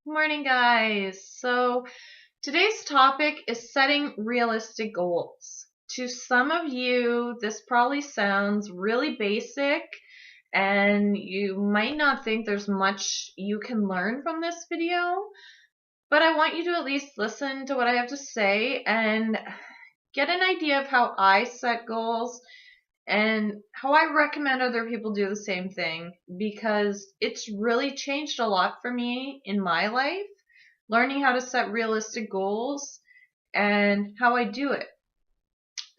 Morning, guys. So today's topic is setting realistic goals. To some of you, this probably sounds really basic, and you might not think there's much you can learn from this video, but I want you to at least listen to what I have to say and get an idea of how I set goals and how I recommend other people do the same thing, because it's really changed a lot for me in my life, learning how to set realistic goals and how I do it.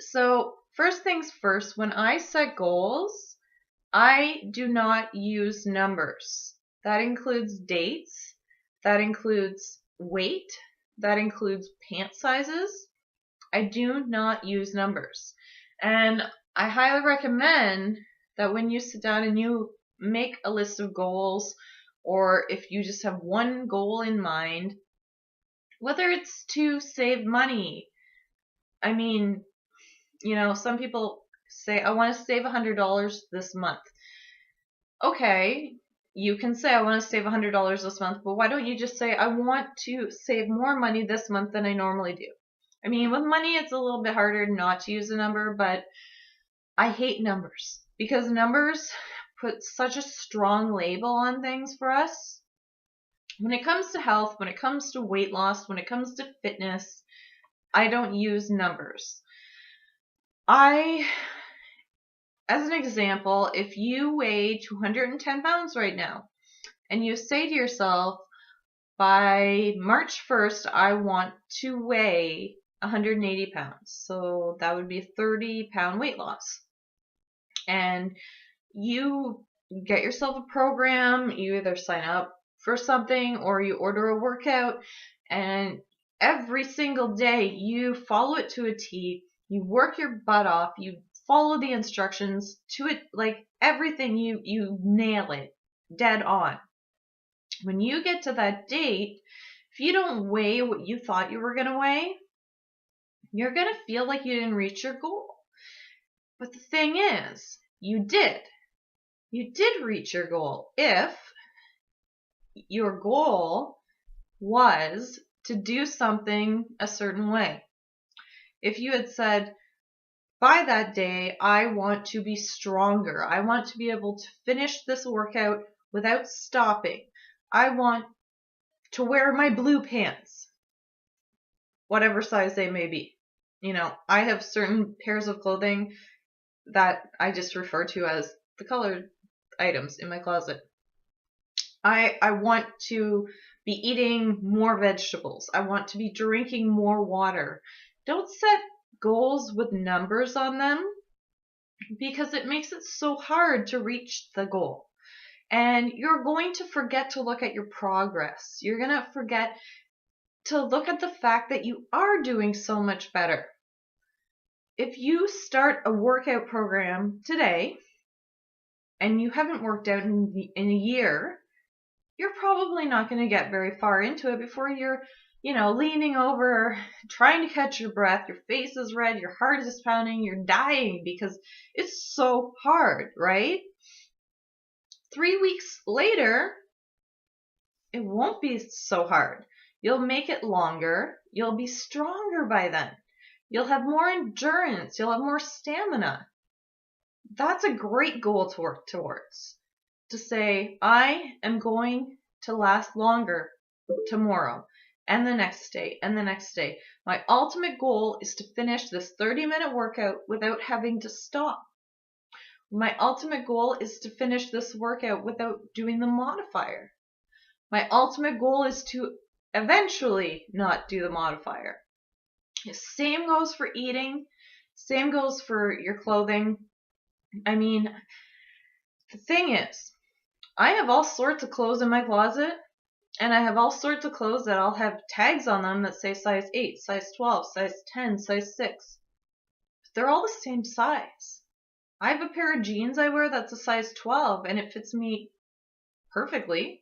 So, first things first, when I set goals, I do not use numbers. That includes dates, that includes weight, that includes pant sizes. I do not use numbers. And I highly recommend that when you sit down and you make a list of goals, or if you just have one goal in mind, whether it's to save money. I mean, some people say, I want to save $100 this month. Okay, you can say, I want to save $100 this month, but why don't you just say, I want to save more money this month than I normally do? I mean, with money, it's a little bit harder not to use a number, but I hate numbers because numbers put such a strong label on things for us. When it comes to health, when it comes to weight loss, when it comes to fitness, I don't use numbers. As an example, if you weigh 210 pounds right now and you say to yourself, by March 1st, I want to weigh 180 pounds. So that would be a 30-pound weight loss. And you get yourself a program, you either sign up for something or you order a workout, and every single day you follow it to a T. You work your butt off, you follow the instructions to it, like everything, you nail it dead on. When you get to that date, if you don't weigh what you thought you were going to weigh, you're going to feel like you didn't reach your goal. But the thing is, you did. You did reach your goal if your goal was to do something a certain way. If you had said, by that day, I want to be stronger. I want to be able to finish this workout without stopping. I want to wear my blue pants, whatever size they may be. I have certain pairs of clothing that I just refer to as the colored items in my closet. I want to be eating more vegetables. I want to be drinking more water. Don't set goals with numbers on them because it makes it so hard to reach the goal. And you're going to forget to look at your progress. You're going to forget to look at the fact that you are doing so much better. If you start a workout program today and you haven't worked out in a year, you're probably not going to get very far into it before you're, leaning over, trying to catch your breath. Your face is red, your heart is pounding, you're dying because it's so hard, right? 3 weeks later, it won't be so hard. You'll make it longer. You'll be stronger by then. You'll have more endurance. You'll have more stamina. That's a great goal to work towards. To say, I am going to last longer tomorrow and the next day and the next day. My ultimate goal is to finish this 30-minute workout without having to stop. My ultimate goal is to finish this workout without doing the modifier. My ultimate goal is to eventually not do the modifier. Same goes for eating. Same goes for your clothing. I mean, the thing is, I have all sorts of clothes in my closet, and I have all sorts of clothes that I'll have tags on them that say size 8, size 12, size 10, size 6. But they're all the same size. I have a pair of jeans I wear that's a size 12, and it fits me perfectly.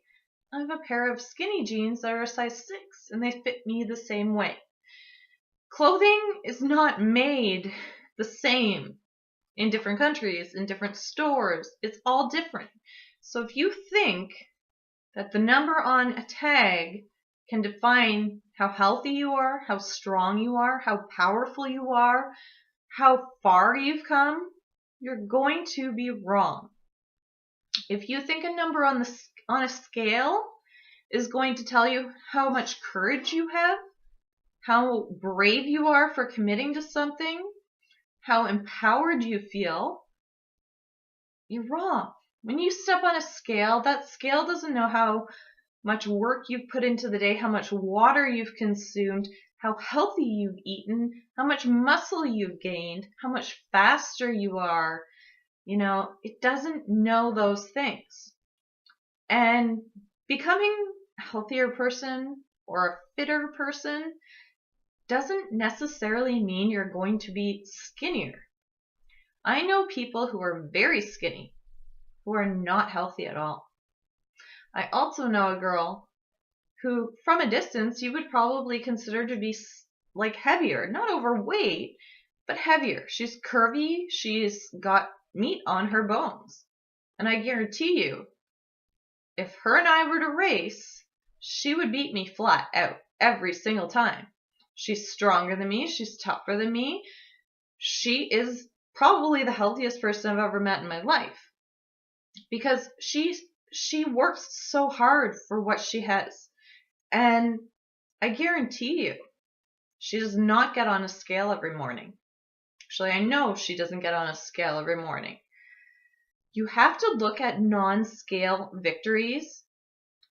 I have a pair of skinny jeans that are a size 6, and they fit me the same way. Clothing is not made the same in different countries, in different stores. It's all different. So if you think that the number on a tag can define how healthy you are, how strong you are, how powerful you are, how far you've come, you're going to be wrong. If you think a number on a scale is going to tell you how much courage you have, how brave you are for committing to something, how empowered you feel, you're wrong. When you step on a scale, that scale doesn't know how much work you've put into the day, how much water you've consumed, how healthy you've eaten, how much muscle you've gained, how much faster you are. It doesn't know those things. And becoming a healthier person or a fitter person doesn't necessarily mean you're going to be skinnier. I know people who are very skinny who are not healthy at all. I also know a girl who, from a distance, you would probably consider to be like heavier, not overweight, but heavier. She's curvy. She's got meat on her bones. And I guarantee you, if her and I were to race, she would beat me flat out every single time. She's stronger than me. She's tougher than me. She is probably the healthiest person I've ever met in my life because she works so hard for what she has. And I guarantee you, she does not get on a scale every morning. Actually, I know she doesn't get on a scale every morning. You have to look at non-scale victories.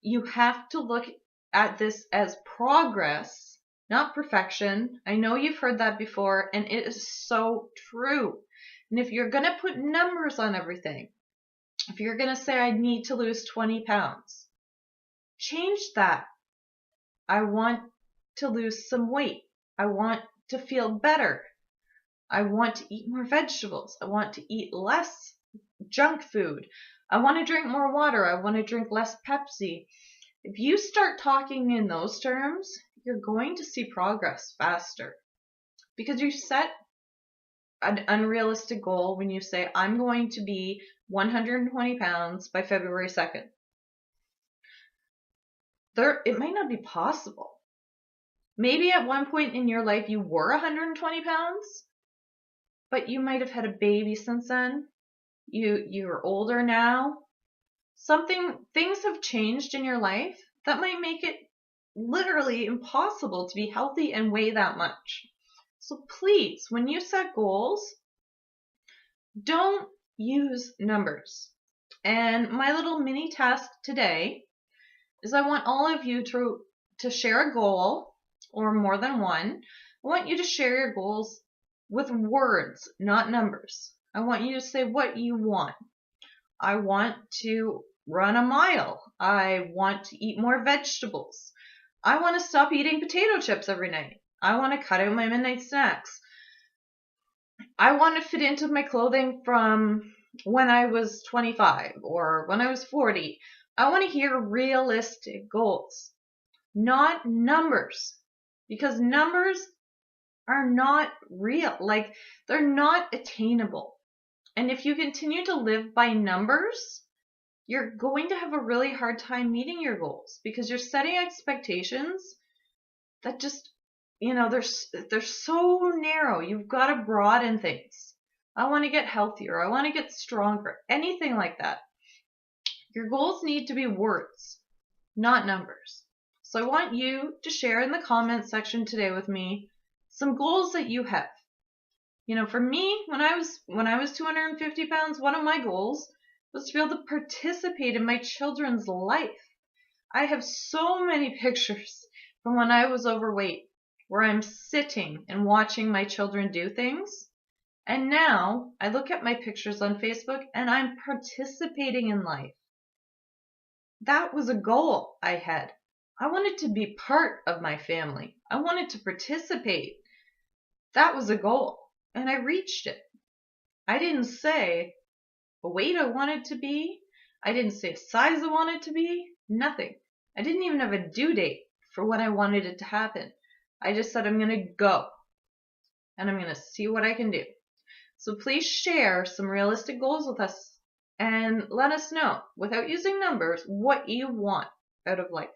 You have to look at this as progress, not perfection. I know you've heard that before, and it is so true. And if you're going to put numbers on everything, if you're going to say, I need to lose 20 pounds, change that. I want to lose some weight. I want to feel better. I want to eat more vegetables. I want to eat less junk food. I want to drink more water. I want to drink less Pepsi. If you start talking in those terms, you're going to see progress faster because you set an unrealistic goal when you say, I'm going to be 120 pounds by February 2nd. It might not be possible. Maybe at one point in your life you were 120 pounds, but you might have had a baby since then. You're older now. Things have changed in your life that might make it literally impossible to be healthy and weigh that much. So please, when you set goals, don't use numbers. And my little mini task today is I want all of you to share a goal or more than one. I want you to share your goals with words, not numbers. I want you to say what you want. I want to run a mile. I want to eat more vegetables. I want to stop eating potato chips every night. I want to cut out my midnight snacks. I want to fit into my clothing from when I was 25 or when I was 40. I want to hear realistic goals, not numbers, because numbers are not real. Like, they're not attainable. And if you continue to live by numbers, you're going to have a really hard time meeting your goals because you're setting expectations that just, they're so narrow. You've got to broaden things. I want to get healthier. I want to get stronger. Anything like that. Your goals need to be words, not numbers. So I want you to share in the comment section today with me some goals that you have. For me, when I was 250 pounds, one of my goals was to be able to participate in my children's life. I have so many pictures from when I was overweight where I'm sitting and watching my children do things. And now I look at my pictures on Facebook and I'm participating in life. That was a goal I had. I wanted to be part of my family. I wanted to participate. That was a goal. And I reached it. I didn't say a weight I wanted to be. I didn't say a size I wanted to be. Nothing. I didn't even have a due date for when I wanted it to happen. I just said I'm going to go. And I'm going to see what I can do. So please share some realistic goals with us. And let us know, without using numbers, what you want out of life.